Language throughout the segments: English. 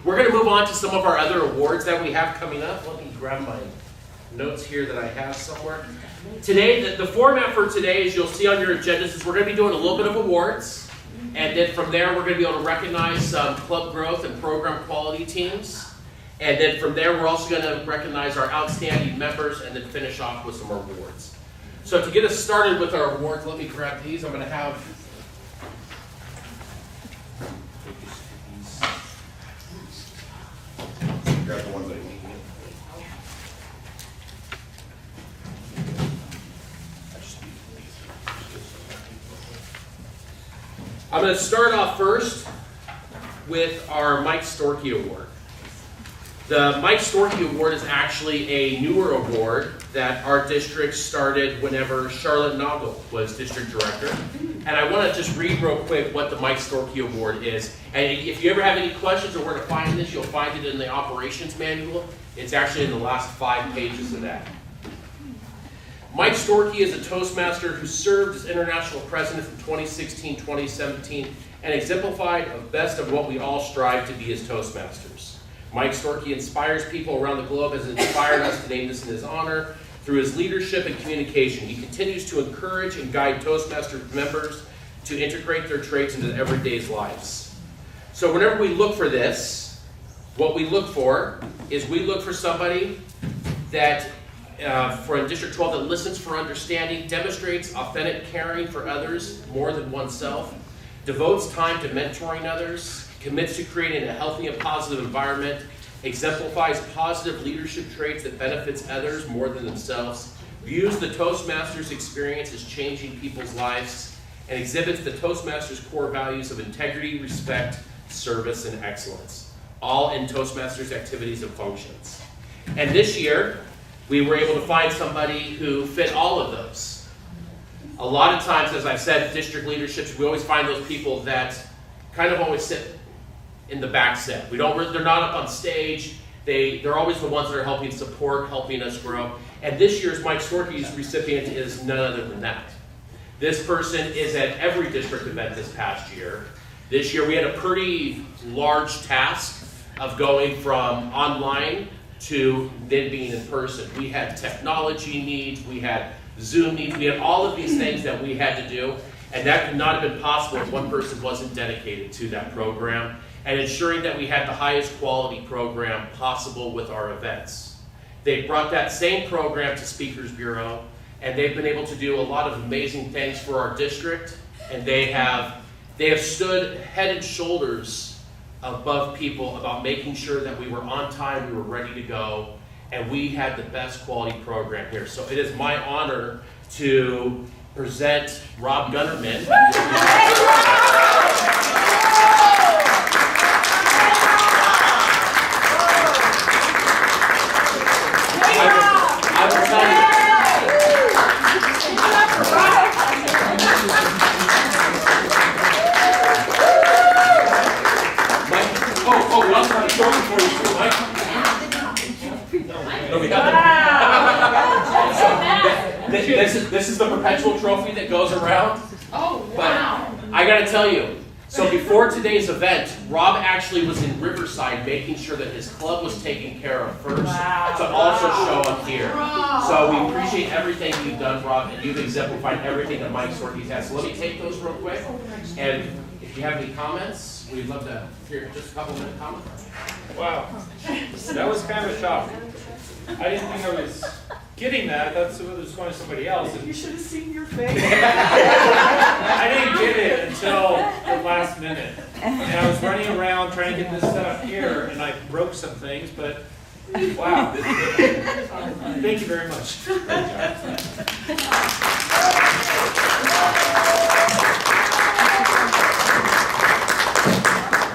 We're going to move on to some of our other awards that we have coming up. Let me grab my notes here that I have somewhere. Today, the format for today, as you'll see on your agendas, is we're going to be doing a little bit of awards. And then from there, we're going to be able to recognize some club growth and program quality teams. And then from there, we're also going to recognize our outstanding members and then finish off with some awards. So to get us started with our awards, let me grab these. I'm going to have... Grab the ones that you need. I'm going to start off first with our Mike Storkey Award. The Mike Storkey Award is actually a newer award that our district started whenever Charlotte Noggle was district director. And I want to just read real quick what the Mike Storkey Award is. And if you ever have any questions or where to find this, you'll find it in the operations manual. It's actually in the last 5 pages of that. Mike Storkey is a Toastmaster who served as international president from 2016-2017 and exemplified the best of what we all strive to be as Toastmasters. Mike Storkey inspires people around the globe, has inspired us to name this in his honor. Through his leadership and communication, he continues to encourage and guide Toastmasters members to integrate their traits into everyday's lives. So whenever we look for this, what we look for is we look for somebody that for in District 12 that listens for understanding, demonstrates authentic caring for others more than oneself, devotes time to mentoring others, commits to creating a healthy and positive environment, exemplifies positive leadership traits that benefits others more than themselves, views the Toastmasters experience as changing people's lives, and exhibits the Toastmasters core values of integrity, respect, service, and excellence, all in Toastmasters activities and functions. And this year, we were able to find somebody who fit all of those. A lot of times, as I've said, district leaderships, we always find those people that kind of always sit in the back set. They're not up on stage. They're always the ones that are helping support, helping us grow. And this year's Mike Storkey's recipient is none other than that. This person is at every district event this past year. This year we had a pretty large task of going from online to then being in person. We had technology needs, we had Zoom needs, we had all of these things that we had to do, and that could not have been possible if one person wasn't dedicated to that program and ensuring that we had the highest quality program possible with our events. They brought that same program to Speakers Bureau, and they've been able to do a lot of amazing things for our district, and they have stood head and shoulders above people about making sure that we were on time, we were ready to go, and we had the best quality program here. So it is my honor to present Rob Gunnerman. I will tell you. We also have a trophy for you too, Mike. No, we got this is the perpetual trophy that goes around. Oh, wow. But I gotta tell you, so before today's event, Rob actually was in Riverside making sure that his club was taken care of first to also show up here. So we appreciate everything you've done, Rob, and you've exemplified everything that Mike Storkey has. So let me take those real quick, and if you have any comments, we'd love to hear just a couple minute comment. Wow, that was kind of a shock. I didn't think I was getting that. I thought it was going to somebody else. You should have seen your face. I didn't get it until the last minute. And I was running around trying to get this stuff here, and I broke some things, but wow. Thank you very much.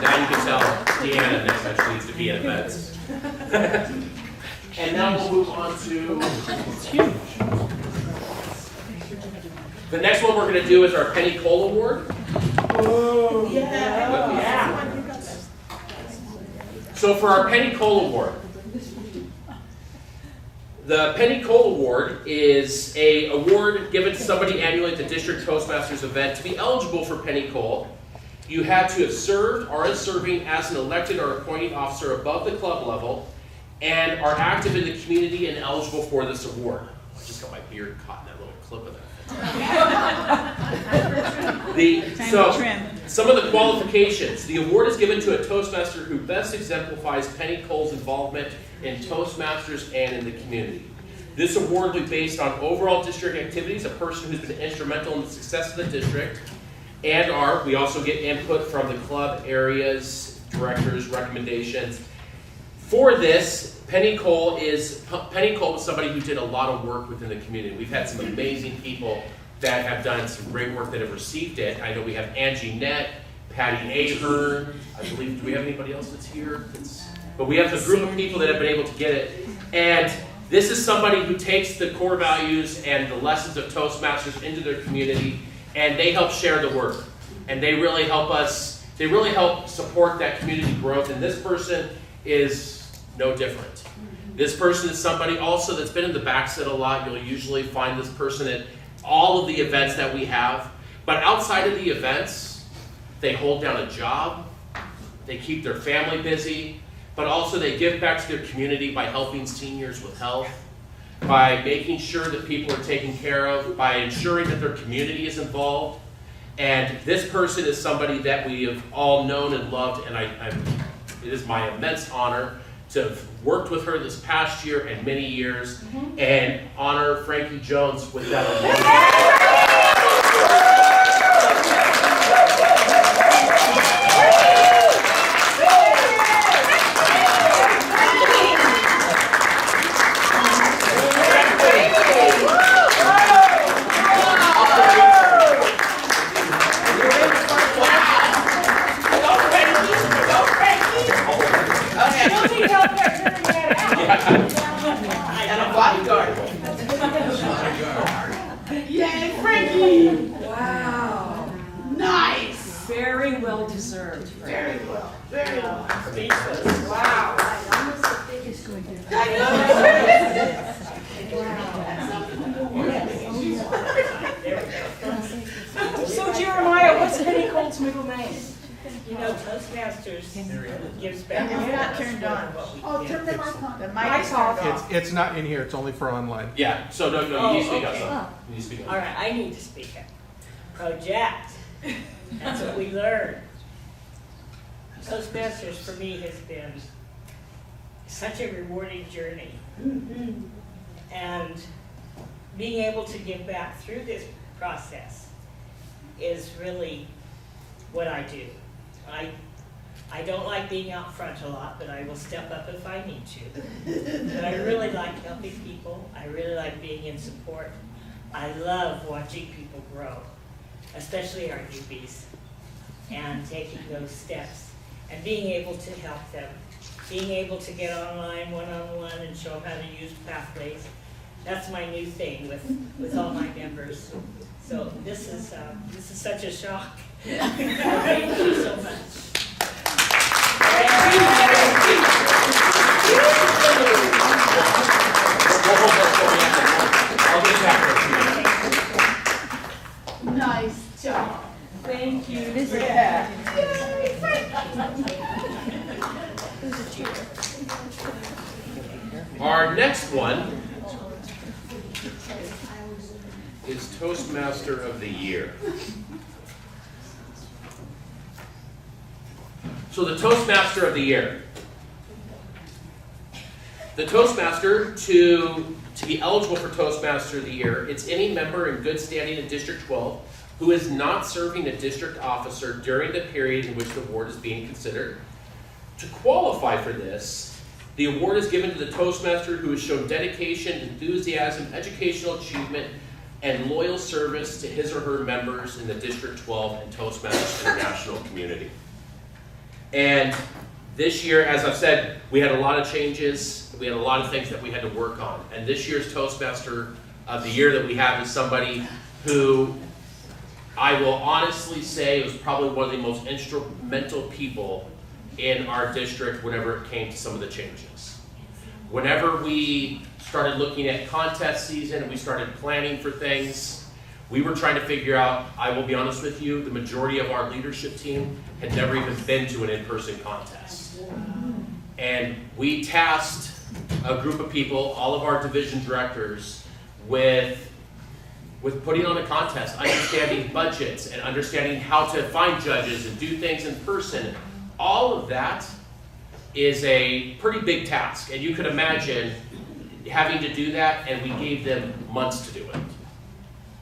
Now you can tell Deanna next time she needs to be at events. And now we'll move on to the next one we're going to do is our Penny Cole Award. Oh, yeah. So for our Penny Cole Award, the Penny Cole Award is an award given to somebody annually at the District Toastmasters event. To be eligible for Penny Cole, you had to have served or is serving as an elected or appointed officer above the club level and are active in the community and eligible for this award. I just got my beard caught in that little clip of that. Some of the qualifications. The award is given to a Toastmaster who best exemplifies Penny Cole's involvement in Toastmasters and in the community. This award will be based on overall district activities, a person who's been instrumental in the success of the district, and we also get input from the club areas, directors, recommendations. For this, Penny Cole was somebody who did a lot of work within the community. We've had some amazing people that have done some great work that have received it. I know we have Angie Nett, Patty Ahern, I believe, do we have anybody else that's here? But we have a group of people that have been able to get it. And this is somebody who takes the core values and the lessons of Toastmasters into their community, and they help share the work. And they really help support that community growth. And this person is no different. This person is somebody also that's been in the backseat a lot. You'll usually find this person at all of the events that we have. But outside of the events, they hold down a job, they keep their family busy, but also they give back to their community by helping seniors with health, by making sure that people are taken care of, by ensuring that their community is involved. And this person is somebody that we have all known and loved, and it is my immense honor to have worked with her this past year and many years, and honor Frankie Jones with that award. And a bodyguard. Yay, Frankie! Wow. Nice. Very well deserved. Very well. Very well. Wow. So Jeremiah, what's Penny Cole's middle name? You know, Toastmasters gives back. It's not turned on. Oh, turn the mic on. The mic is off. turned off. It's not in here, it's only for online. Yeah, so no, you need to speak up. okay. Son. You need to speak up. All right, I need to speak up. Project. That's what we learn. Toastmasters for me has been such a rewarding journey. And being able to give back through this process is really what I do. I don't like being out front a lot, but I will step up if I need to. But I really like helping people. I really like being in support. I love watching people grow, especially our newbies, and taking those steps and being able to help them. Being able to get online one-on-one and show them how to use pathways. That's my new thing with all my members. So this is such a shock. Thank you so much. I'll get back to you. Nice job. Thank you. Yeah. Our next one is Toastmaster of the Year. So the Toastmaster of the Year. The Toastmaster, to be eligible for Toastmaster of the Year, it's any member in good standing in District 12 who is not serving a district officer during the period in which the award is being considered. To qualify for this, the award is given to the Toastmaster who has shown dedication, enthusiasm, educational achievement, and loyal service to his or her members in the District 12 and Toastmasters International community. And this year, as I've said, we had a lot of changes. We had a lot of things that we had to work on. And this year's Toastmaster of the Year that we have is somebody who I will honestly say was probably one of the most instrumental people in our district whenever it came to some of the changes. Whenever we started looking at contest season and we started planning for things, We were trying to figure out, I will be honest with you, the majority of our leadership team had never even been to an in-person contest. And we tasked a group of people, all of our division directors, with putting on a contest, understanding budgets and understanding how to find judges and do things in person. All of that is a pretty big task. And you could imagine having to do that, and we gave them months to do it.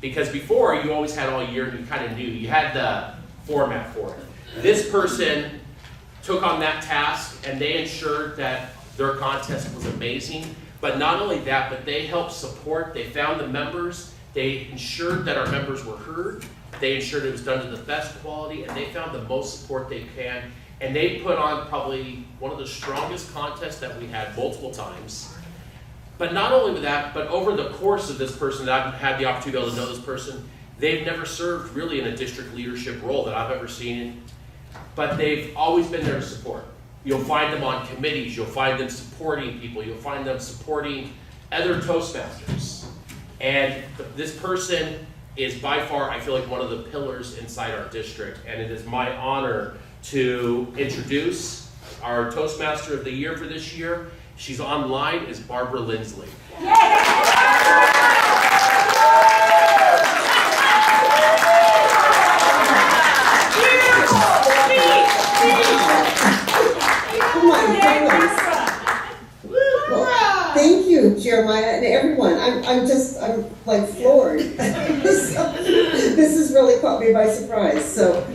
Because before, you always had all year, and you kind of knew. You had the format for it. This person took on that task, and they ensured that their contest was amazing. But not only that, but they helped support, they found the members, they ensured that our members were heard, they ensured it was done to the best quality, and they found the most support they can. And they put on probably one of the strongest contests that we had multiple times. But not only with that, but over the course of this person, that I've had the opportunity to be able to know this person, they've never served really in a district leadership role that I've ever seen, but they've always been there to support. You'll find them on committees, you'll find them supporting people, you'll find them supporting other Toastmasters. And this person is by far, I feel like, one of the pillars inside our district, and it is my honor to introduce our Toastmaster of the Year for this year. She's online, is Barbara Lindsley. Thank you, Jeremiah, and everyone. I'm like floored. This has really caught me by surprise. So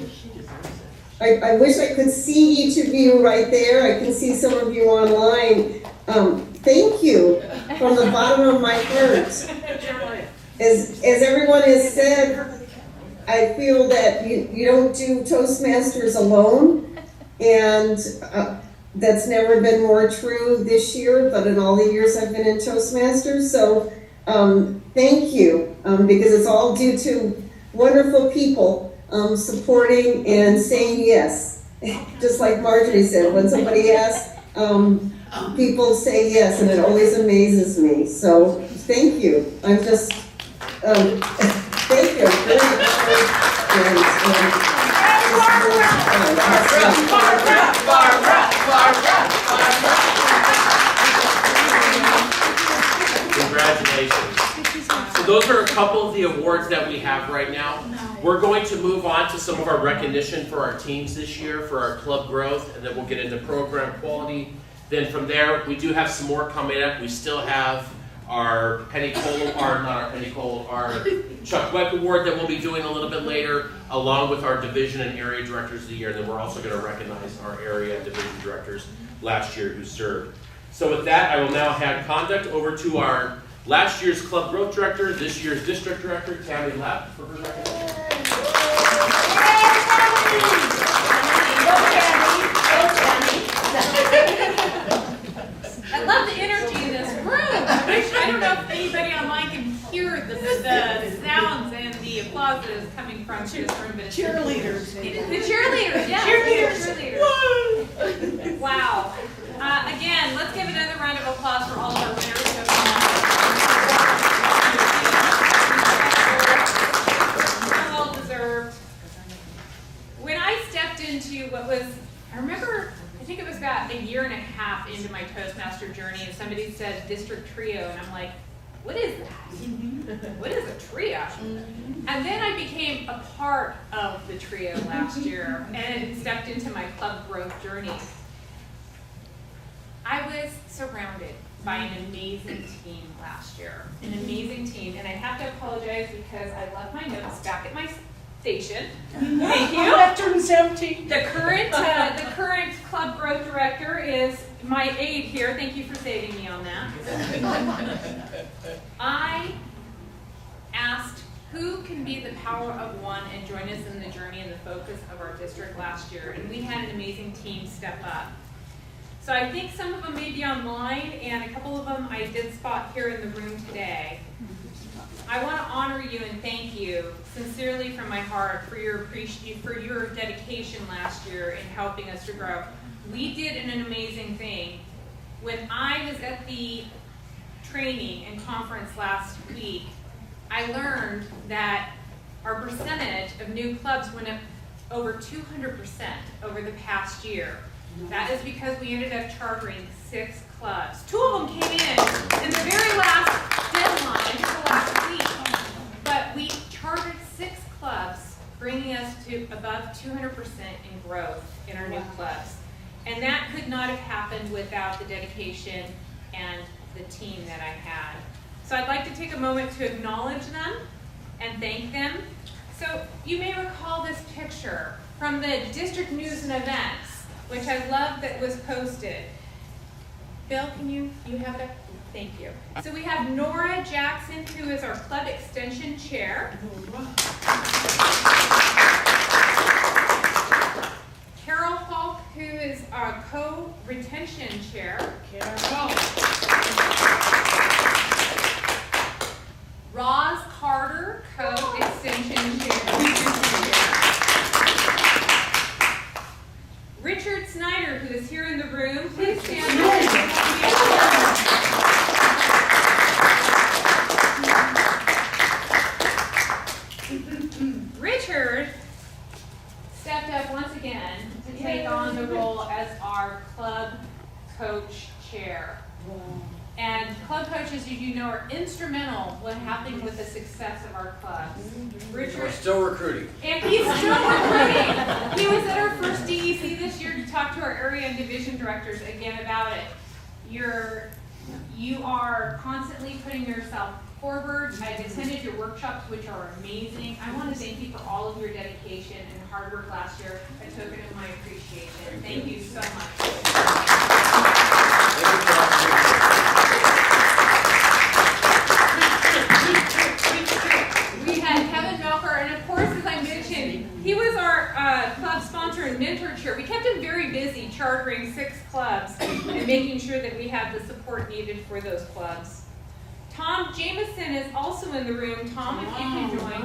I wish I could see each of you right there. I can see some of you online. Thank you from the bottom of my heart. As everyone has said, I feel that you don't do Toastmasters alone, and that's never been more true this year, but in all the years I've been in Toastmasters. So thank you, because it's all due to wonderful people supporting and saying yes. Just like Marjorie said, when somebody asks, people say yes, and it always amazes me. So thank you. I'm just, thank you. I'm very Congratulations. So those are a couple of the awards that we have right now. We're going to move on to some of our recognition for our teams this year, for our club growth, and then we'll get into program quality. Then from there, we do have some more coming up. We still have our our Chuck Weck Award that we'll be doing a little bit later, along with our division and area directors of the year. And then we're also going to recognize our area and division directors last year who served. So with that, I will now hand conduct over to our last year's club growth director, this year's district director, Tammy Lapp, for her recognition. I love the energy in this room. I don't know if anybody online can hear the sounds and the applause that is coming from this room, but it's Cheerleaders. The cheerleaders, yes. Cheerleaders. Wow. Again, let's give another round of applause for all of our winners so far. Well deserved. When I stepped into what was, I think it was about a year and a half into my Toastmaster journey, and somebody said district trio, and I'm like, what is that? What is a trio? And then I became a part of the trio last year and stepped into my club growth journey. I was surrounded by an amazing team last year, an amazing team, and I have to apologize because I left my notes back at my station. Thank you. Lectern's empty. The current club growth director is my aide here. Thank you for saving me on that. I asked who can be the power of one and join us in the journey and the focus of our district last year, and we had an amazing team step up. So I think some of them may be online, and a couple of them I did spot here in the room today. I want to honor you and thank you sincerely from my heart for your dedication last year in helping us to grow. We did an amazing thing. When I was at the training and conference last week, I learned that our percentage of new clubs went up over 200% over the past year. That is because we ended up chartering 6 clubs. 2 of them came in the very last deadline, the last week. But we chartered 6 clubs, bringing us to above 200% in growth in our new clubs. And that could not have happened without the dedication and the team that I had. So I'd like to take a moment to acknowledge them and thank them. So you may recall this picture from the district news and events, which I love that was posted. Bill, can you have it up? Thank you. So we have Nora Jackson, who is our club extension chair. Carol Falk, who is our co-retention chair. Roz Carter, co-extension chair. Richard Snyder, who is here in the room, please stand up. Richard stepped up once again to take on the role as our club coach chair. And club coaches, as you know, are instrumental when happening with the success of our clubs. Richard, We're still recruiting. and he's still recruiting. He was at our first DEC this year to talk to our area and division directors again about it. You are constantly putting yourself forward. I've attended your workshops, which are amazing. I want to thank you for all of your dedication and hard work last year, a token of my appreciation. Thank you so much. We had Kevin Melker, and of course, as I mentioned, he was our club sponsor and mentor chair. We kept him very busy chartering 6 clubs and making sure that we have the support needed for those clubs. Tom Jameson is also in the room. Tom, if you can join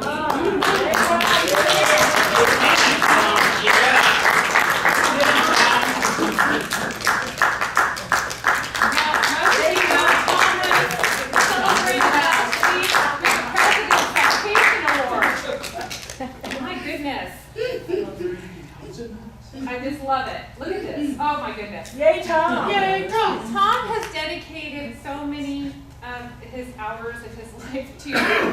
I just love it. Look at this. Oh my goodness. Yay, Tom. Yay, Tom. Tom has dedicated so many of his hours of his life to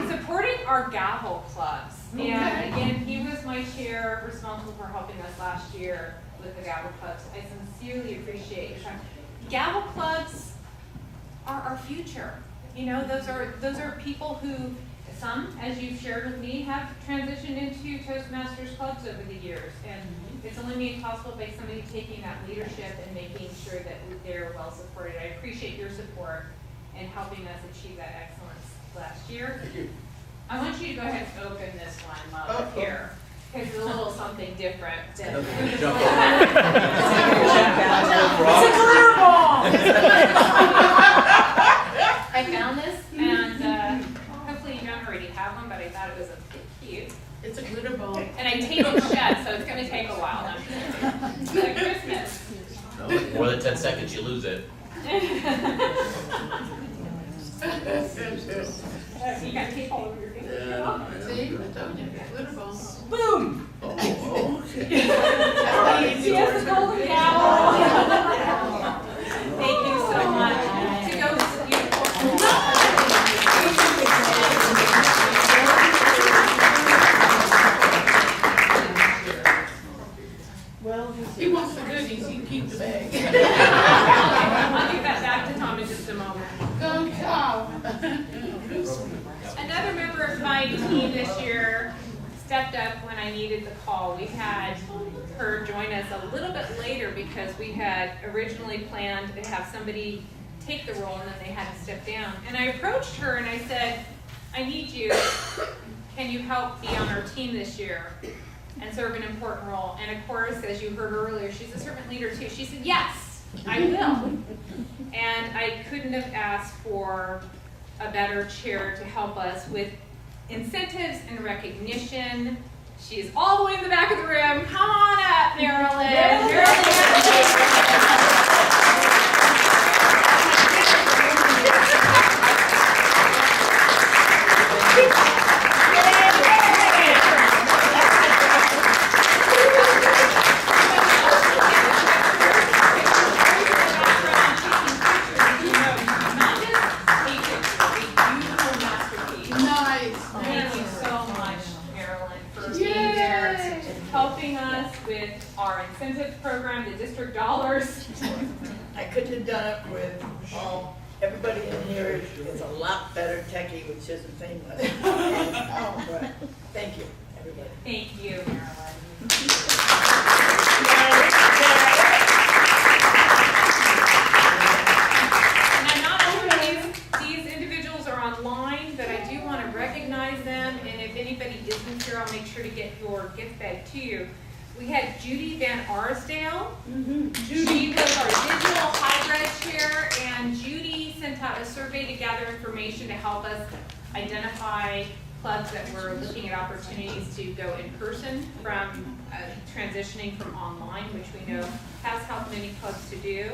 supporting our gavel clubs. And again, he was my chair responsible for helping us last year with the gavel clubs. I sincerely appreciate your time. Gavel clubs are our future. You know, those are people who, some, as you've shared with me, have transitioned into Toastmasters clubs over the years. And it's only made possible by somebody taking that leadership and making sure that they're well supported. I appreciate your support in helping us achieve that excellence last year. I want you to go ahead and open this one up here, because it's a little something different. It's a glitter ball. I found this, and hopefully you don't already have one, but I thought it was a bit cute. It's a glitter ball. And I taped it shut, so it's going to take a while. I'm sure. It's like Christmas. No, more than 10 seconds, you lose it. You got tape all over your fingers. See, I told you, glitter ball. Boom! Oh, okay. She has a golden gavel. Thank you so much. To go with Well, He wants the goodies, he can keep the bag. I'll give that back to Tom in just a moment. Go, Tom. Another member of my team this year stepped up when I needed the call. We had her join us a little bit later because we had originally planned to have somebody take the role and then they had to step down. And I approached her and I said, I need you. Can you help be on our team this year and serve an important role? And of course, as you heard earlier, she's a servant leader too. She said, yes, I will. And I couldn't have asked for a better chair to help us with incentives and recognition. She is all the way in the back of the room. Come on up, Marilyn. helping us with our incentive program, the district dollars. I couldn't have done it with everybody in here is a lot better techie, which isn't saying much. But thank you, everybody. Thank you, Marilyn. And I'm not sure these individuals are online, but I do want to recognize them, and if anybody isn't here, I'll make sure to get your gift bag to you. We had Judy Van Arsdale. She was our digital hybrid chair, and Judy sent out a survey to gather information to help us identify clubs that were looking at opportunities to go in person from transitioning from online, which we know has helped many clubs to do.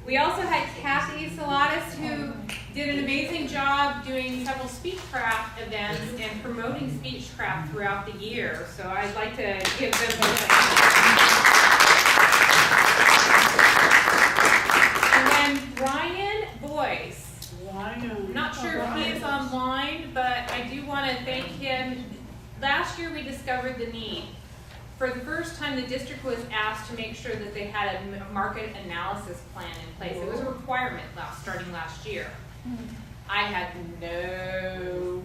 We also had Kathy Salatis, who did an amazing job doing several Speechcraft events and promoting Speechcraft throughout the year. So I'd like to give them both a hand. And then Ryan Boyce. I'm not sure if he is online, but I do want to thank him. Last year we discovered the need. For the first time, the district was asked to make sure that they had a market analysis plan in place. It was a requirement starting last year. I had no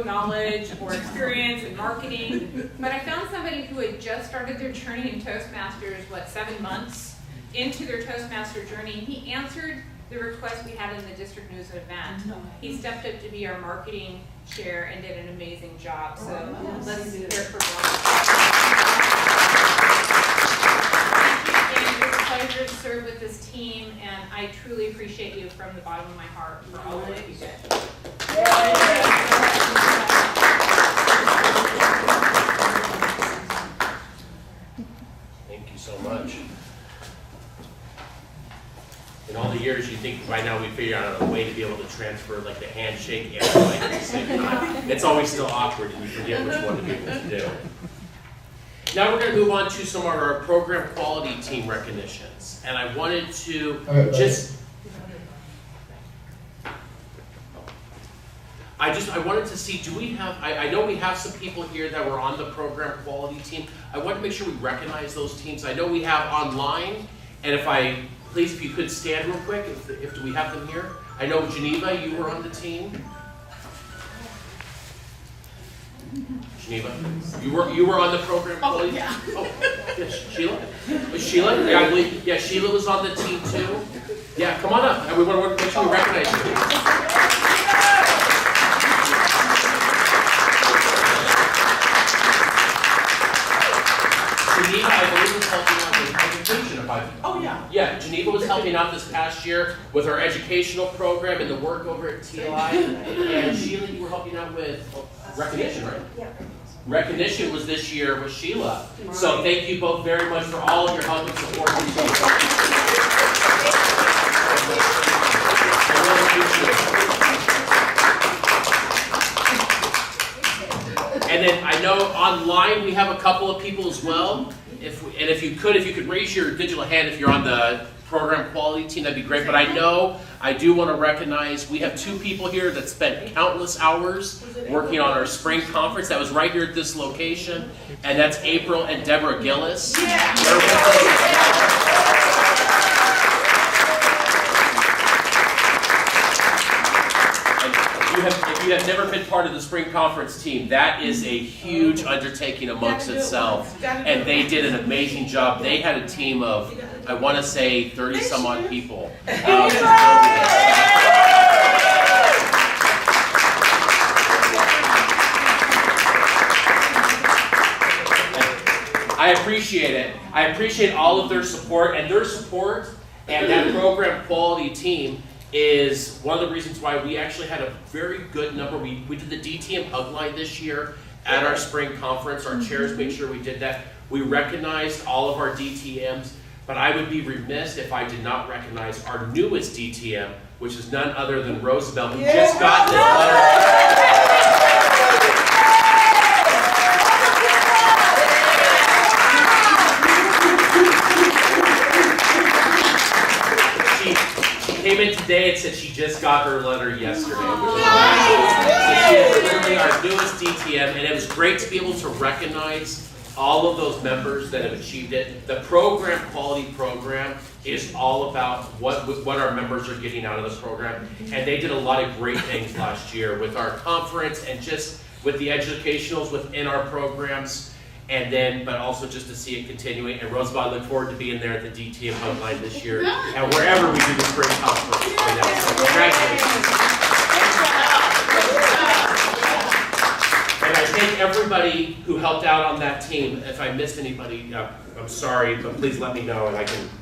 knowledge or experience in marketing, but I found somebody who had just started their journey in Toastmasters, 7 months into their Toastmaster journey. He answered the request we had in the district news event. He stepped up to be our marketing chair and did an amazing job. So let's hear it for Brian. Thank you, and it's a pleasure to serve with this team, and I truly appreciate you from the bottom of my heart for all of what you did. Thank you so much. In all the years, you think by now we figure out a way to be able to transfer like the handshake and the mic at the same time. It's always still awkward and you forget which one to be able to do. Now we're going to move on to some of our program quality team recognitions. And I wanted to I wanted to see, do we have, I know we have some people here that were on the program quality team. I want to make sure we recognize those teams. I know we have online, and please, if you could stand real quick, do we have them here? I know Geneva, you were on the team. Geneva, you were on the program quality? yeah. Oh, yes, Sheila? Was Sheila? Yeah, I believe, yeah, Sheila was on the team too. Yeah, come on up. And we want to make sure we recognize you. Geneva, I believe, was helping out with education. Oh, yeah. Yeah, Geneva was helping out this past year with our educational program and the work over at TLI. And Sheila, you were helping out with recognition, right? Yeah. Recognition was this year with Sheila. So thank you both very much for all of your help and support. I really appreciate it. And then I know online we have a couple of people as well. If you could raise your digital hand if you're on the program quality team, that'd be great. But I know I do want to recognize we have 2 people here that spent countless hours working on our spring conference. That was right here at this location, and that's April and Deborah Gillis. If you have never been part of the spring conference team, that is a huge undertaking amongst itself, and they did an amazing job. They had a team of, I want to say, 30 some odd people. I appreciate it. I appreciate all of their support, and that program quality team is one of the reasons why we actually had a very good number. We did the DTM hug line this year at our spring conference. Our chairs made sure we did that. We recognized all of our DTMs, but I would be remiss if I did not recognize our newest DTM, which is none other than Roosevelt, who just got this letter. Came in today and said she just got her letter yesterday. So she is literally our newest DTM, and it was great to be able to recognize all of those members that have achieved it. The program, quality program, is all about what our members are getting out of the program. And they did a lot of great things last year with our conference and just with the educationals within our programs. And then, but also just to see it continuing. And Rosebud, I look forward to being there at the DTM Hubline this year and wherever we do this great conference. So congratulations. And I thank everybody who helped out on that team. If I missed anybody, I'm sorry, but please let me know and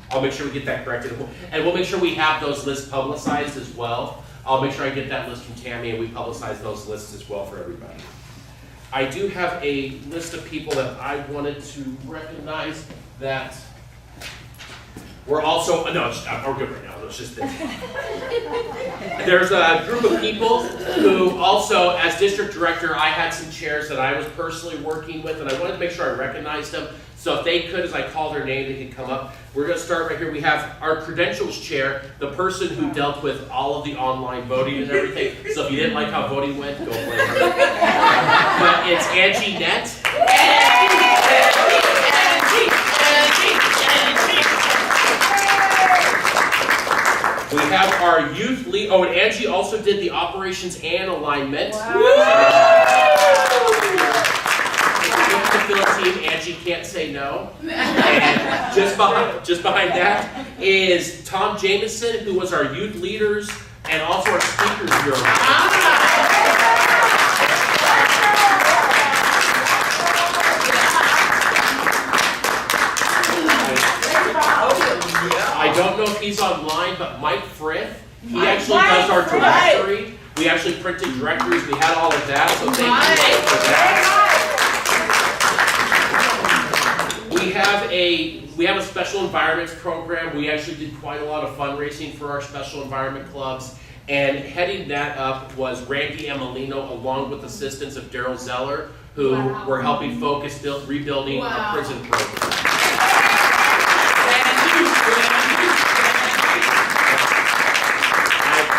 I'll make sure we get that corrected. And we'll make sure we have those lists publicized as well. I'll make sure I get that list from Tammy and we publicize those lists as well for everybody. I do have a list of people that I wanted to recognize that we're also, no, we're good right now, it's just this. There's a group of people who also, as district director, I had some chairs that I was personally working with and I wanted to make sure I recognized them. So if they could, as I call their name, they could come up. We're gonna start right here. We have our credentials chair, the person who dealt with all of the online voting and everything. So if you didn't like how voting went, go blame her. But it's Angie Nett. We have our youth lead. Oh, and Angie also did the operations and alignment. Team, Angie can't say no. And just behind that is Tom Jameson, who was our youth leaders and also our speakers bureau. I don't know if he's online, but Mike Frith, he actually does our directory. We actually printed directories. We had all of that, so thank you for that. We have a special environments program. We actually did quite a lot of fundraising for our special environment clubs. And heading that up was Randy Emilino, along with assistance of Daryl Zeller, who were helping focus rebuilding our prison program.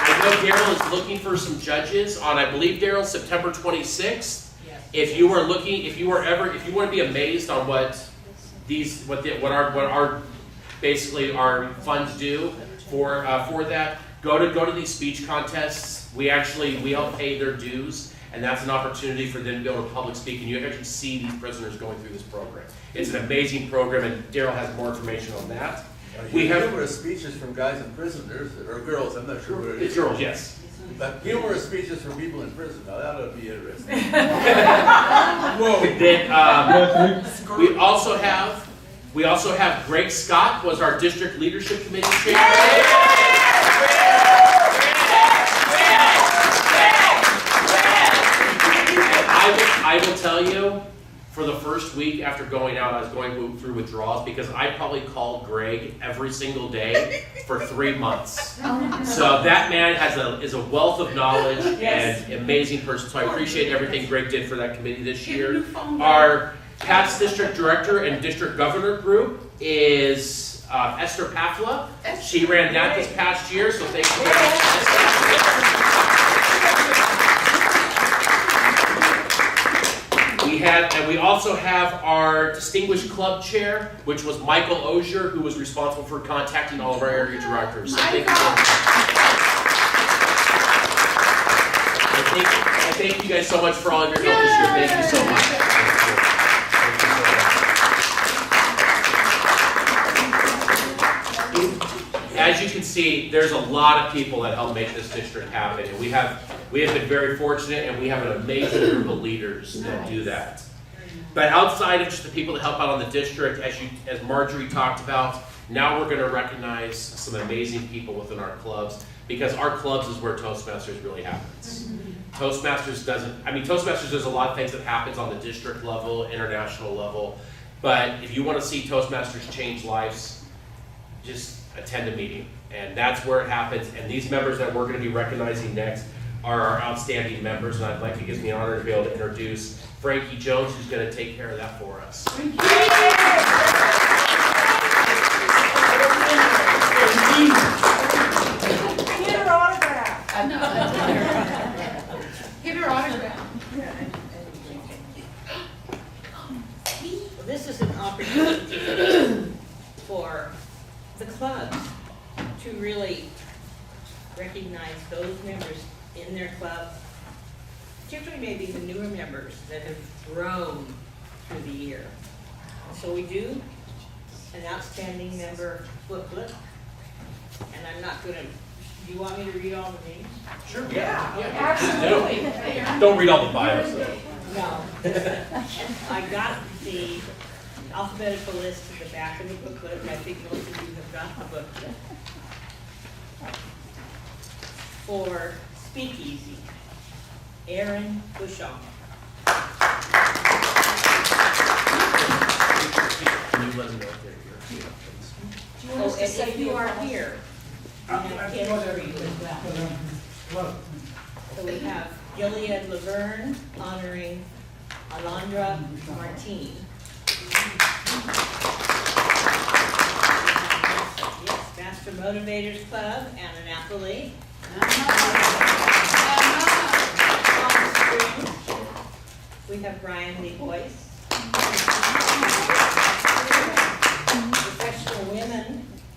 I know Daryl is looking for some judges on, I believe, Daryl, September 26th. Yes. If you want to be amazed on what our basically our funds do for that, go to these speech contests. We help pay their dues, and that's an opportunity for them to be able to public speak, and you actually see these prisoners going through this program. It's an amazing program, and Daryl has more information on that. We have numerous speeches from guys in prison, or girls, I'm not sure what it is. It's girls, yes. But numerous speeches from people in prison, now that ought to be interesting. Whoa. Then, we also have Greg Scott, was our district leadership committee chair. I will tell you, for the first week after going out, I was going through withdrawals because I probably called Greg every single day for 3 months. So that man is a wealth of knowledge and amazing person. So I appreciate everything Greg did for that committee this year. Our past district director and district governor group is Esther Pafla. She ran that this past year, so thank you very much, Esther. We also have our distinguished club chair, which was Michael Ozier, who was responsible for contacting all of our area directors. So thank you. I thank you guys so much for all of your help this year. Thank you so much. As you can see, there's a lot of people that help make this district happen, and we have been very fortunate, and we have an amazing group of leaders that do that. But outside of just the people that help out on the district, as Marjorie talked about, now we're going to recognize some amazing people within our clubs, because our clubs is where Toastmasters really happens. Toastmasters does a lot of things that happens on the district level, international level, but if you want to see Toastmasters change lives, just attend a meeting, and that's where it happens. And these members that we're going to be recognizing next are our outstanding members, and I'd like to give me the honor to be able to introduce Frankie Jones, who's going to take care of that for us. Thank you. Get her autograph. Get her autograph. this is an opportunity for the clubs to really recognize those members in their club, particularly maybe the newer members that have grown through the year. So we do an outstanding member booklet, and I'm not gonna, do you want me to read all the names? Sure. Absolutely. Don't read all the bios though. No. I got the alphabetical list at the back of the booklet, and I think most of you have got the booklet. For Speakeasy, Aaron Bushong. Can you let me know if they're here? Oh, and if you are here, we have kids for you as well. So we have Gilead Laverne honoring Alondra Martine. Yes, Master Motivators Club, Anna Napoli. We have Brian Lee Boyce. Professional women,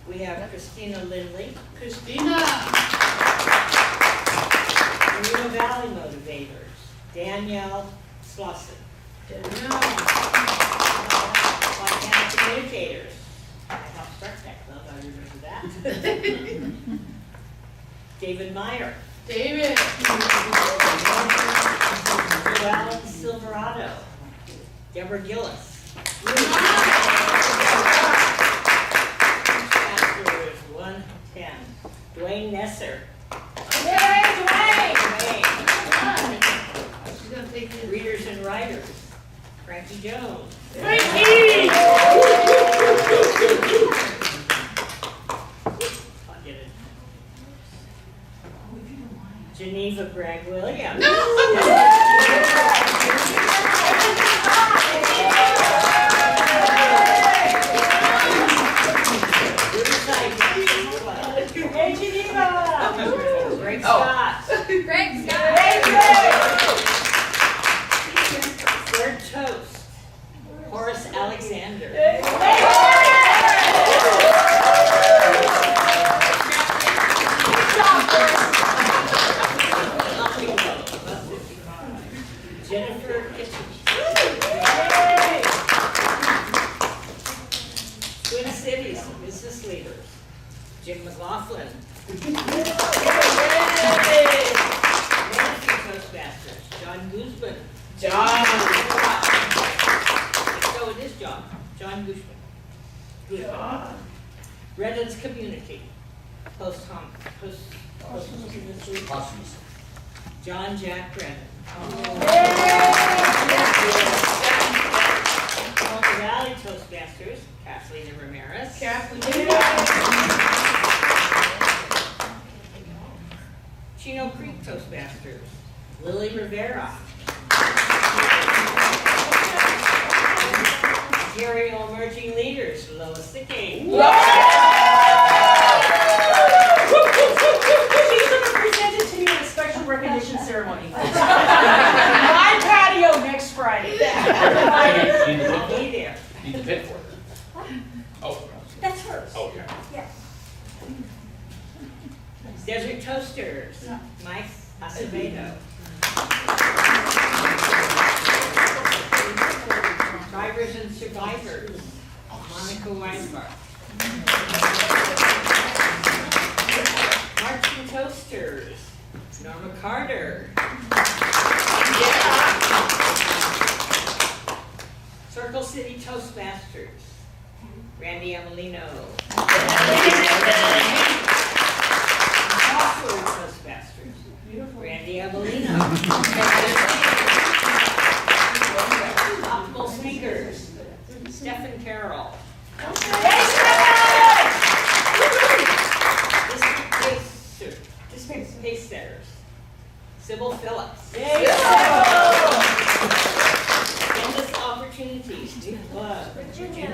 we have Christina Lindley. Christina. Rio Valley Motivators, Danielle Slauson. Montana Communicators. I helped start that club, I remember that. David Meyer. David. Joelle Silverado. Deborah Gillis. Chapters 110. Dwayne Nesser. Yay, Dwayne. Dwayne. She's gonna take this. Readers and Writers. Frankie Jones. Frankie. I'll get it. Geneva Bragg Williams. Riverside and San Bernardino. Hey, Geneva. Greg Scott. Greg Scott. Third Toast. Horace Alexander. Jennifer Kitchen. Twin Cities Business Leaders. Jim McLaughlin. Managing Toastmasters. John Guzman. So it is John. John Guzman. Redlands Community. John Jack Brennan. Walker Valley Toastmasters, Kathleen Ramirez. Chino Creek Toastmasters, Lily Rivera. Ontario Emerging Leaders, Lois Sickey. She's gonna present it to me in a special recognition ceremony. My patio next Friday. I'll be there. Need to pay for it. Oh, That's hers. okay. Desert Toasters, Mike Acevedo. Drivers and Survivors, Monica Weinbach. Marching Toasters, Norma Carter. Circle City Toastmasters, Randy Amelino. Crossword Toastmasters, Randy Amelino. Optimal Speakers, Stephen Carroll. District Pace Setters, Sybil Phillips. Endless Opportunities, New Club, Virginia.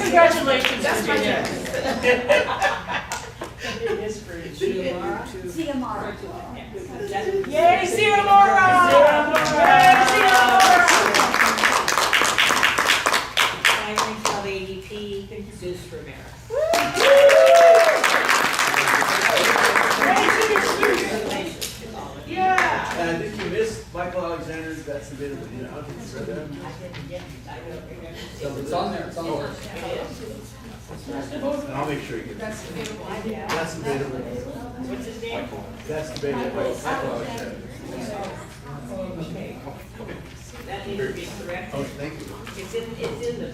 Congratulations, Virginia. It is for July. See you tomorrow. Yay, See you tomorrow. Yay, see you tomorrow. I think tell the ADP Zeus for mayor. Congratulations to all of you. Yeah. And I think you missed Michael Alexander's, that's a bit of, you know, I think you read that. I didn't get, I don't remember. So it's on there, it's on there. It is. And I'll make sure you get that. Yeah. That's debatable. What's his name? That's debatable. Michael Alexander. Okay. That needs to be corrected. Oh, thank you. It's in the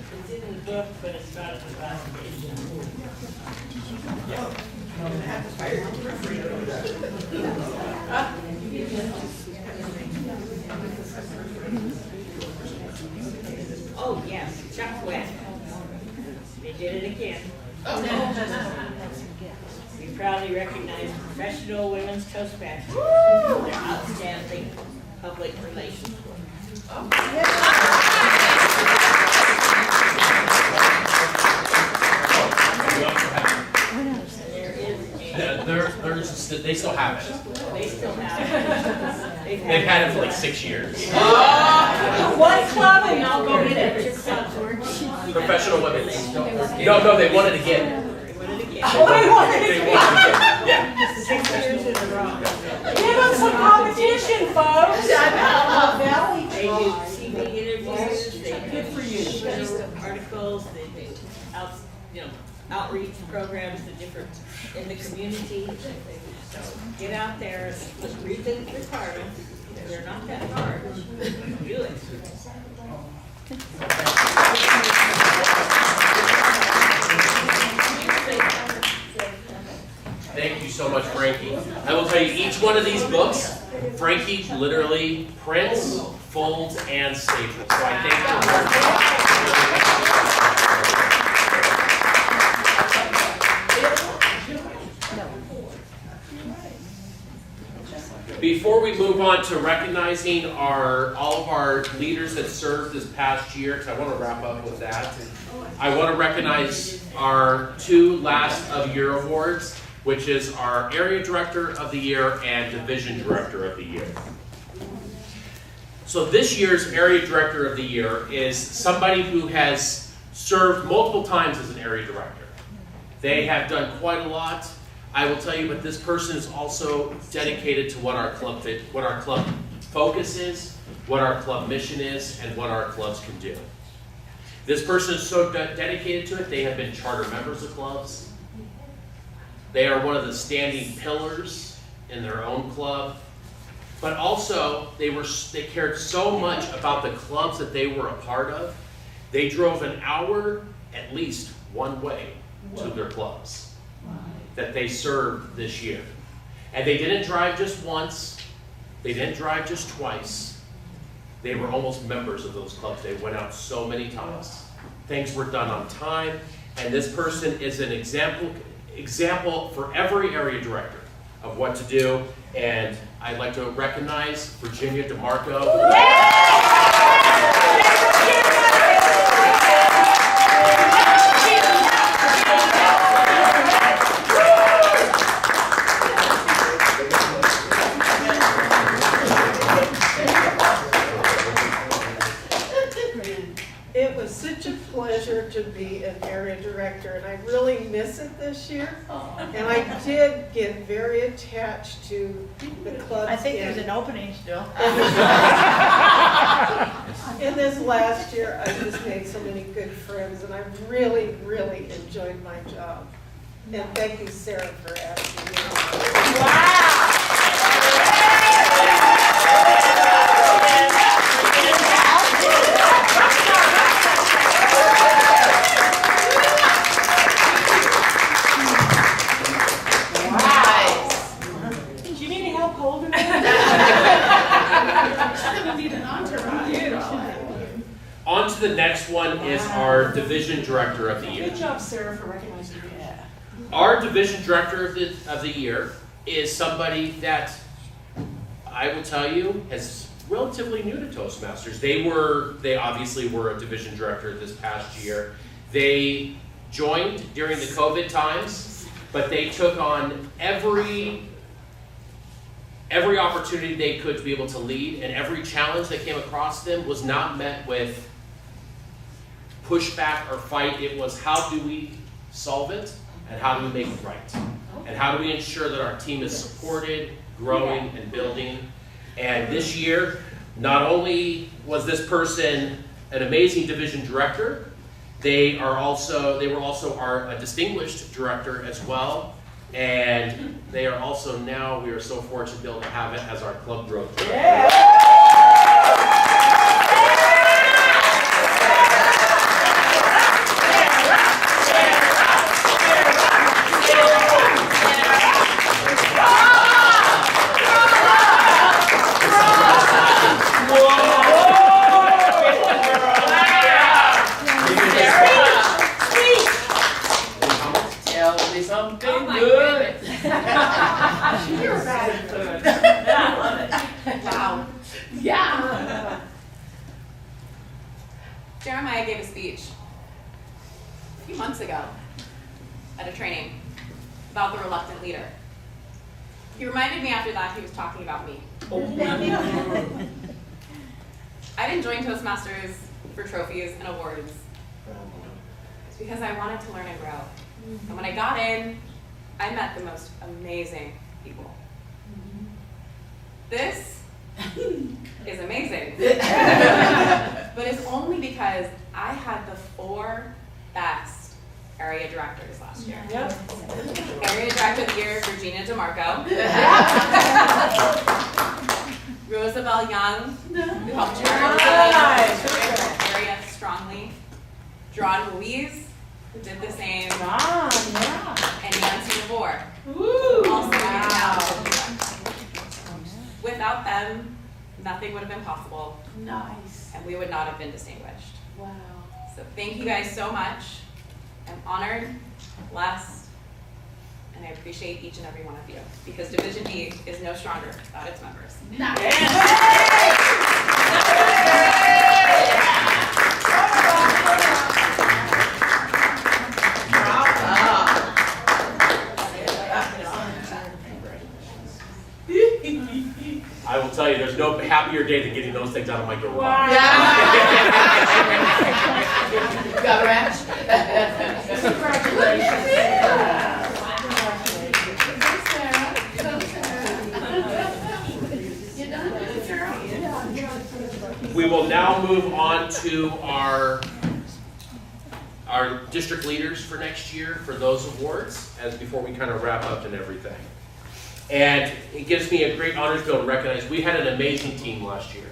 book, but it's not at the last page. Oh, yes, Chuck West. They did it again. We proudly recognize professional women's Toastmasters for their outstanding public relations work. There is They still have it. they still have it. They've had it for like 6 years. What club and I'll go get it. Professional women's. No, they won it again. They win it again. Oh, they won it They again. won it again. Yeah. 6 years in a row. Give them some competition, folks. They do TV interviews, they Good for you. articles, they outreach programs to different, in the community. So get out there, read the requirements, they're not that hard, do it. Thank you so much, Frankie. I will tell you, each one of these books, Frankie literally prints, folds, and staples. So I thank you very much. Before we move on to recognizing all of our leaders that served this past year, because I want to wrap up with that, I want to recognize our 2 last of year awards, which is our Area Director of the Year and Division Director of the Year. So this year's Area Director of the Year is somebody who has served multiple times as an Area Director. They have done quite a lot. I will tell you, but this person is also dedicated to what our club focus is, what our club mission is, and what our clubs can do. This person is so dedicated to it, they have been charter members of clubs. They are one of the standing pillars in their own club. But also, they cared so much about the clubs that they were a part of, they drove an hour at least one way to their clubs that they served this year. And they didn't drive just once, they didn't drive just twice. They were almost members of those clubs. They went out so many times. Things were done on time, and this person is an example for every area director of what to do. And I'd like to recognize Virginia DeMarco. It was such a pleasure to be an area director, and I really miss it this year. And I did get very attached to the clubs. I think there's an opening still. In this last year, I just made so many good friends, and I really, really enjoyed my job. And thank you, Sarah, for asking me. Do you need any help holding it? On to the next one is our Division Director of the Year. Good job, Sarah, for recognizing that. Our Division Director of the Year is somebody that I will tell you is relatively new to Toastmasters. They obviously were a Division Director this past year. They joined during the COVID times, but they took on every every opportunity they could to be able to lead, and every challenge that came across them was not met with pushback or fight. It was, how do we solve it, and how do we make it right? And how do we ensure that our team is supported, growing, and building? And this year, not only was this person an amazing division director, they were also our distinguished director as well. And they are also now, we are so fortunate to be able to have it as our club growth director. Oh my goodness. You're bad at food. I love it. Wow. Yeah. Jeremiah gave a speech a few months ago at a training about the reluctant leader. He reminded me after that he was talking about me. I didn't join Toastmasters for trophies and awards. It's because I wanted to learn and grow. And when I got in, I met the most amazing people. This is amazing. But it's only because I had the 4 best area directors last year. Yep. Area Director of the Year, Virginia DeMarco. Rosabelle Young, who helped turn the area strongly. John Ruiz, who did the same. And Nancy DeVore, also wow. Without them, nothing would have been possible. Nice. And we would not have been distinguished. Wow. So thank you guys so much. I'm honored, blessed, and I appreciate each and every one of you, because Division D is no stronger without its members. I will tell you, there's no happier day than getting those things out of my door. Wow. Got a ranch? We will now move on to our district leaders for next year for those awards, as before we kind of wrap up and everything. And it gives me a great honor to be able to recognize we had an amazing team last year.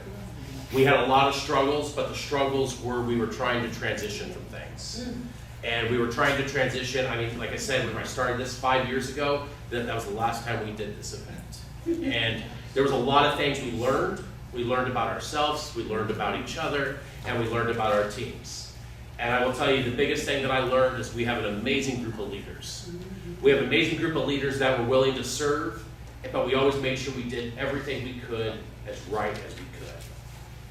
We had a lot of struggles, but the struggles were we were trying to transition from things. And we were trying to transition, I mean, like I said, when I started this 5 years ago, that was the last time we did this event. And there was a lot of things we learned. We learned about ourselves, we learned about each other, and we learned about our teams. And I will tell you, the biggest thing that I learned is we have an amazing group of leaders. We have an amazing group of leaders that were willing to serve, but we always made sure we did everything we could as right as we could.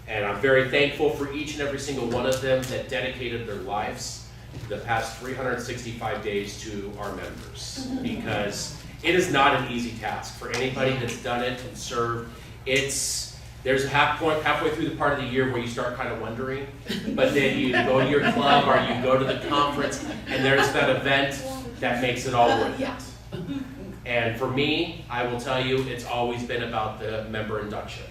And I'm very thankful for each and every single one of them that dedicated their lives the past 365 days to our members, because it is not an easy task for anybody that's done it and served. There's a halfway through the part of the year where you start kind of wondering, but then you go to your club or you go to the conference and there's that event that makes it all worth it. And for me, I will tell you, it's always been about the member induction.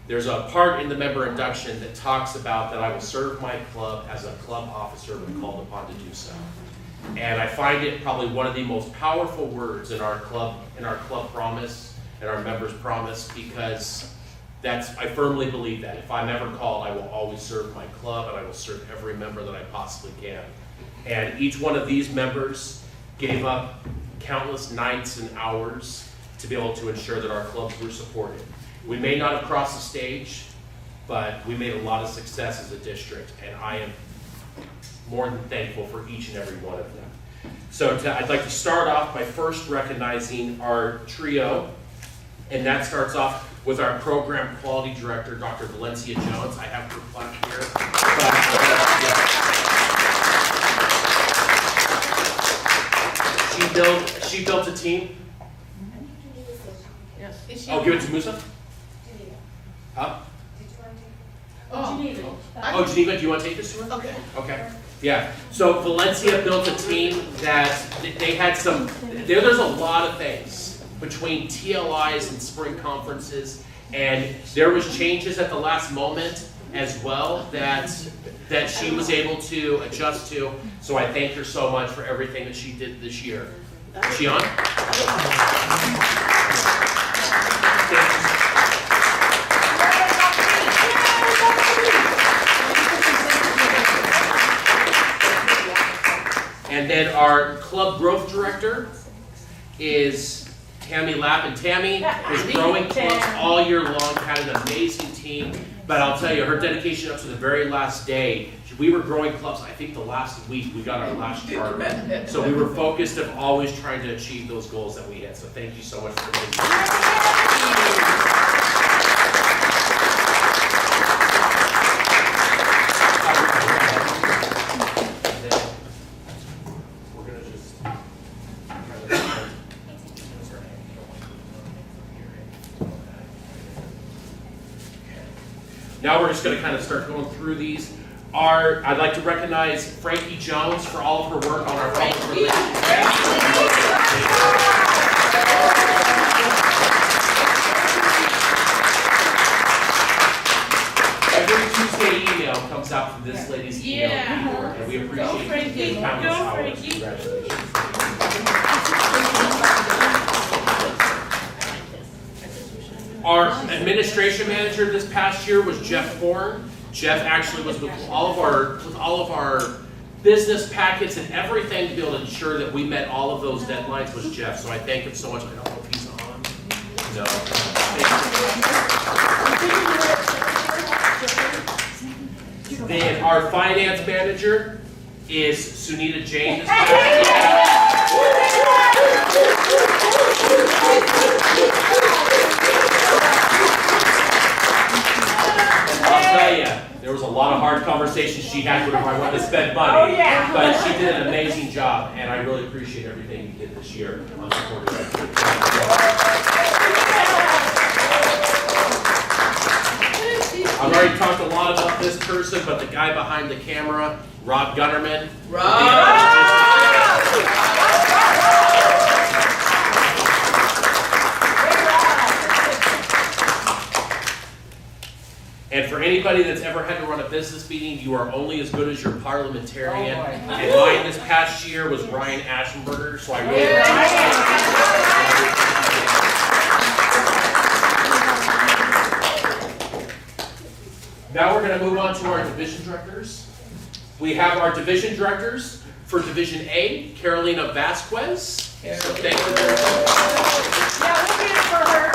There's a part in the member induction that talks about that I will serve my club as a club officer when called upon to do so. And I find it probably one of the most powerful words in our club promise and our members' promise, because I firmly believe that. If I'm ever called, I will always serve my club and I will serve every member that I possibly can. And each one of these members gave up countless nights and hours to be able to ensure that our clubs were supported. We may not have crossed the stage, but we made a lot of success as a district, and I am more than thankful for each and every one of them. So I'd like to start off by first recognizing our trio, and that starts off with our program quality director, Dr. Valencia Jones. I have her plaque here. She built a team. Oh, give it to Musa? Huh? Oh, Oh, Geneva, do you want to take this to her? okay. Okay, yeah. So Valencia built a team that they had some, there's a lot of things between TLIs and spring conferences, and there was changes at the last moment as well that she was able to adjust to. So I thank her so much for everything that she did this year. Is she on? And then our club growth director is Tammy Lapp. And Tammy is growing clubs all year long, had an amazing team. But I'll tell you, her dedication up to the very last day, we were growing clubs, I think the last week we got our last charter. So we were focused of always trying to achieve those goals that we had. So thank you so much for doing that. Now we're just going to kind of start going through these. I'd like to recognize Frankie Jones for all of her work on our public relations. Every Tuesday email comes out from this lady's email, and we appreciate you countless hours. Congratulations. Our administration manager this past year was Jeff Horn. Jeff actually was with all of our business packets and everything to be able to ensure that we met all of those deadlines was Jeff. So I thank him so much. I don't know if he's on. No. Then our finance manager is Sunita Jain this past year. I'll tell you, there was a lot of hard conversations she had with her I wanted to spend money. Oh, yeah. But she did an amazing job, and I really appreciate everything you did this year on supporting that. I've already talked a lot about this person, but the guy behind the camera, Rob Gunnerman. And for anybody that's ever had to run a business meeting, you are only as good as your parliamentarian. And mine this past year was Ryan Aschenberger, so I really Now we're going to move on to our division directors. We have our division directors for Division A, Carolina Vasquez. So thank you very much. Yeah, we'll get it for her.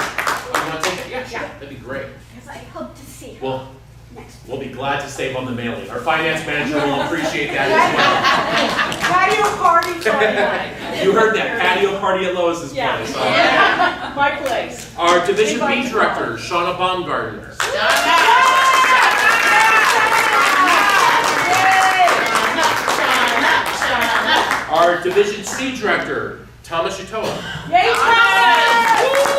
You want to take it? Yeah, sure. That'd be great. Because I hope to see her. Well, we'll be glad to save on the mailing. Our finance manager will appreciate that as Patio party for everybody. well. You heard that, patio party at Lois's place. All right. Yeah, my place. Our Division B director, Shauna Baumgartner. Our Division C director, Thomas Utoa. Yay, Thomas!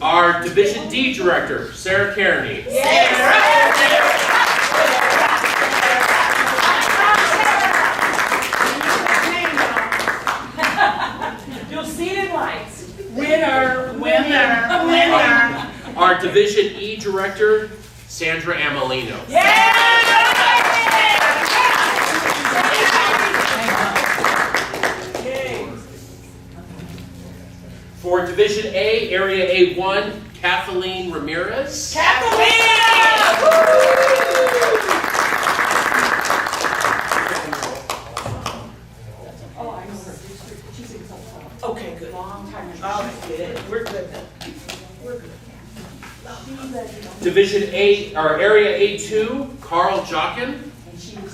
Our Division D director, Sarah Kearney. You'll see it in lights. Winner, winner, winner. Our Division E director, Sandra Amelino. For Division A, Area A1, Kathleen Ramirez. Okay, good. Long time ago. Oh, good. We're good then. We're good. Division A, or Area A2, Carl Jockin. And she was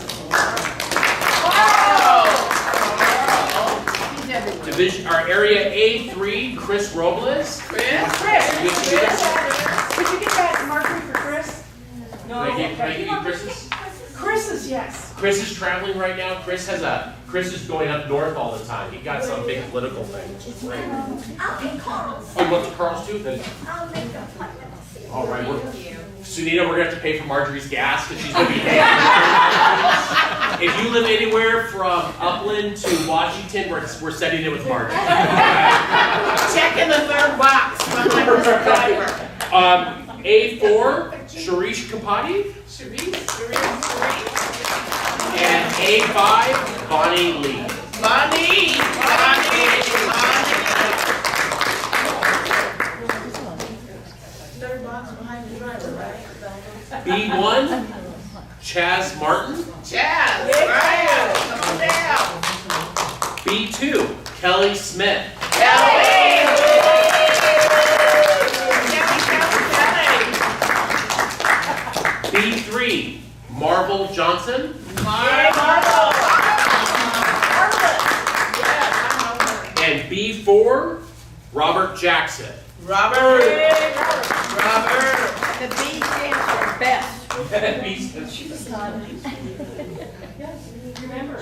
Division, or Area A3, Chris Robles. Chris, could you get that marker for Chris? No, Can I give you Chris's? Chris's, yes. Chris is traveling right now. Chris is going up north all the time. He got some big political thing. Right. I'll be Carl's. Oh, you want the Carl's too? Then, I'll make an appointment. all right. Sunita, we're gonna have to pay for Marjorie's gas because she's gonna be there. If you live anywhere from Upland to Washington, we're sending it with Marjorie. Check in the third box behind the driver. A4, Sharish Kapati. And A5, Bonnie Lee. Bonnie. Third box behind the driver, right? B1, Chaz Martin. Chaz, right. Come on down. B2, Kelly Smith. B3, Marvel Johnson. And B4, Robert Jackson. Robert. The B stands for best. Remember.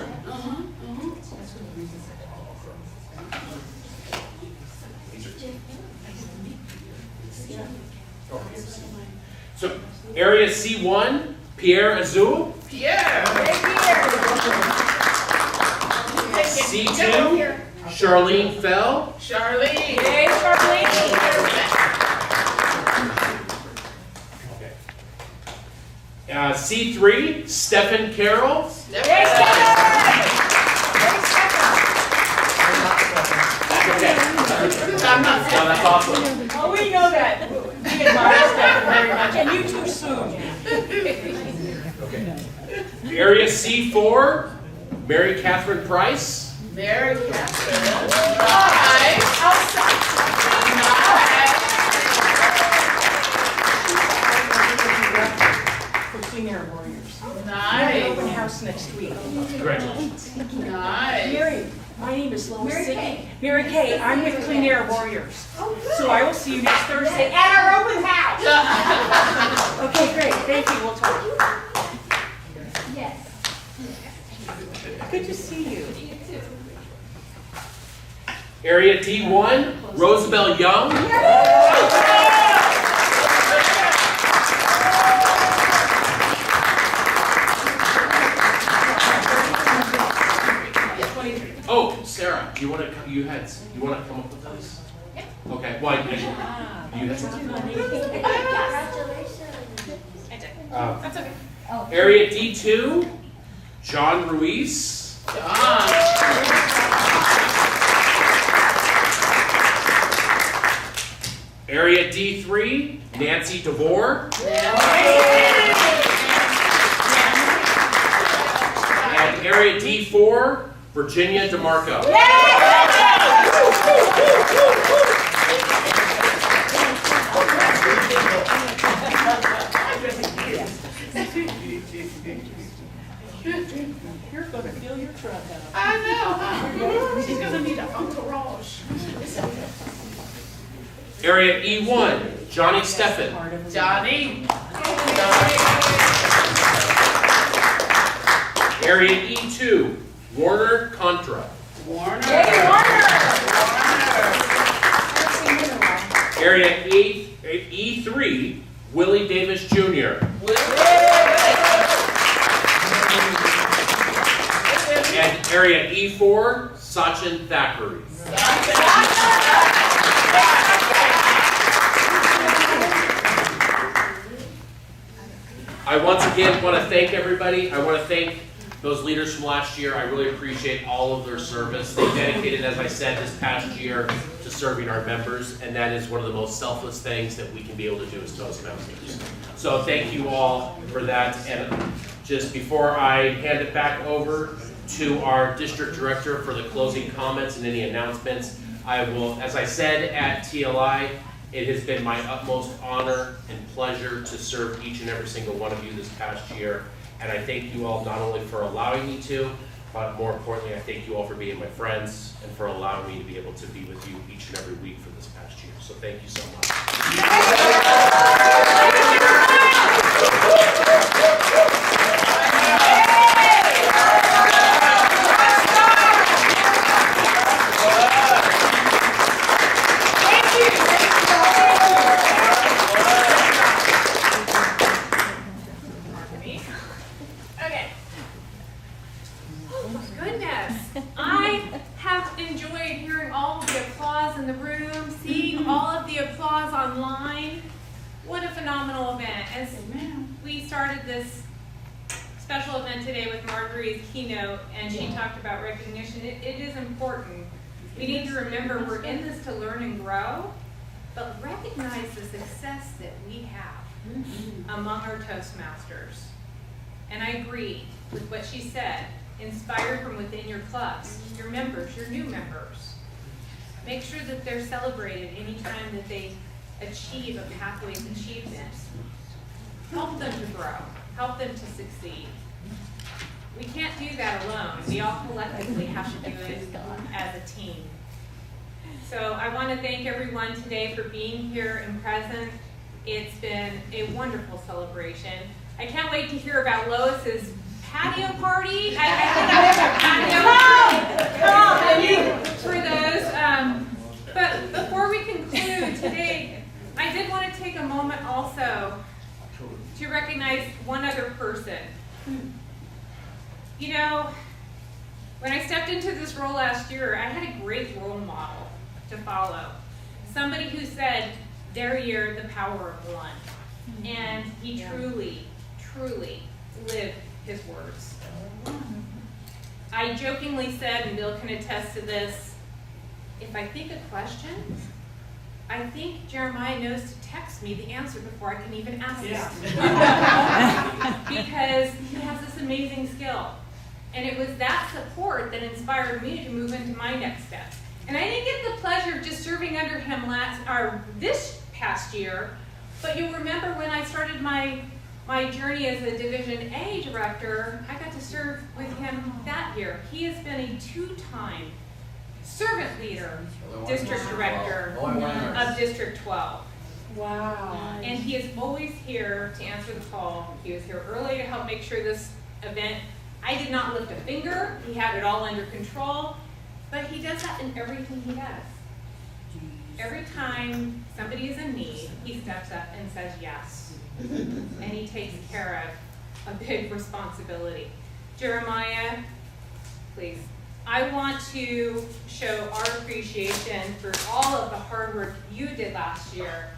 So, area C1, Pierre Azul. C2, Charlene Fell. Hey, Charlene. C3, Stephen Carroll. Hey, Stephen. Okay. No, that's awesome. Oh, we know that. We admire Stephen very much, and you too soon. Area C4, Mary Catherine Price. For Clean Air Warriors. Nice. Open house next week. Congratulations. Mary, my name is Lois Sickey. Mary Kay, I'm with Clean Air Warriors. So I will see you next Thursday at our open house. Okay, great. Thank you. We'll talk. Yes. Good to see you. Area D1, Rosabelle Young. Oh, Sarah, do you want to come? You want to come up with those? Yeah. Okay. Why? You had something. That's okay. Area D2, John Ruiz. Area D3, Nancy DeVore. And Area D4, Virginia DeMarco. You're going to fill your truck up. I know. She's gonna need a garage. Area E1, Johnny Steffen. Johnny. Area E2, Warner Contra. Hey, Warner! Area E3, Willie Davis Jr. And Area E4, Sachin Thackeray. I once again want to thank everybody. I want to thank those leaders from last year. I really appreciate all of their service. They dedicated, as I said, this past year to serving our members, and that is one of the most selfless things that we can be able to do as Toastmasters. So thank you all for that. And just before I hand it back over to our district director for the closing comments and any announcements, I will, as I said at TLI, it has been my utmost honor and pleasure to serve each and every single one of you this past year. And I thank you all not only for allowing me to, but more importantly, I thank you all for being my friends and for allowing me to be able to be with you each and every week for this past year. So thank you so much. phenomenal event. As we started this special event today with Marjorie's keynote, and she talked about recognition, it is important. We need to remember we're in this to learn and grow, but recognize the success that we have among our Toastmasters. And I agree with what she said, inspired from within your clubs, your members, your new members. Make sure that they're celebrated anytime that they achieve a pathways achievement. Help them to grow, help them to succeed. We can't do that alone. We all collectively have to do it as a team. So I want to thank everyone today for being here and present. It's been a wonderful celebration. I can't wait to hear about Lois's patio party. I think I have a patio party for those. But before we conclude today, I did want to take a moment also to recognize one other person. You know, when I stepped into this role last year, I had a great role model to follow. Somebody who said, "Dare year, the power of one." And he truly, truly lived his words. I jokingly said, and Bill can attest to this, if I think a question, I think Jeremiah knows to text me the answer before I can even ask it. Because he has this amazing skill. And it was that support that inspired me to move into my next step. And I didn't get the pleasure of just serving under him this past year, but you'll remember when I started my journey as a Division A director, I got to serve with him that year. He has been a 2-time servant leader, district director of District 12. Wow. And he is always here to answer the call. He was here early to help make sure this event, I did not lift a finger, he had it all under control, but he does that in everything he does. Every time somebody is in need, he steps up and says yes. And he takes care of a big responsibility. Jeremiah, please. I want to show our appreciation for all of the hard work you did last year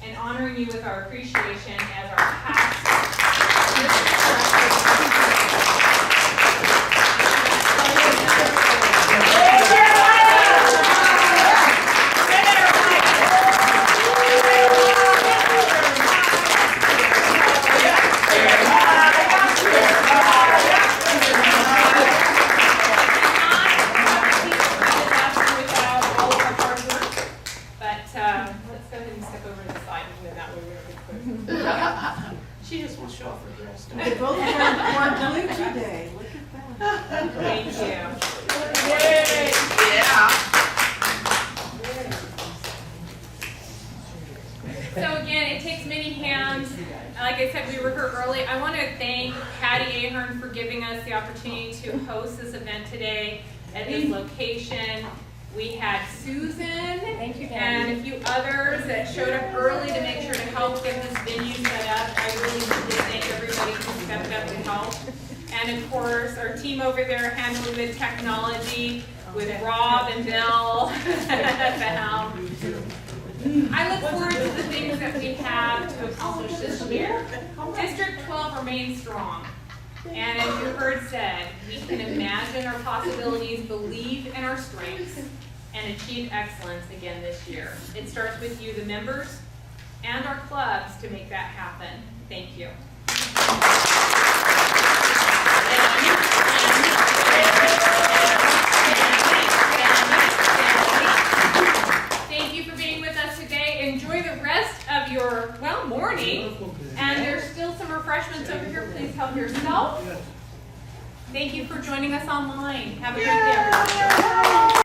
and honoring you with our appreciation as our past She just wants to show off her dress. They both wore blue today. Look at that. Thank you. So again, it takes many hands. Like I said, we were here early. I want to thank Patty Ahern for giving us the opportunity to host this event today at this location. We had Susan and a few others that showed up early to make sure to help get this venue set up. I really did thank everybody who stepped up to help. And of course, our team over there handling the technology with Rob and Bill at the helm. I look forward to the things that we have to accomplish this year. District 12 remains strong. And as you heard said, we can imagine our possibilities, believe in our strengths, and achieve excellence again this year. It starts with you, the members, and our clubs to make that happen. Thank you. Thank you for being with us today. Enjoy the rest of your, morning. And there's still some refreshments over here. Please help yourself. Thank you for joining us online. Have a great day, everyone.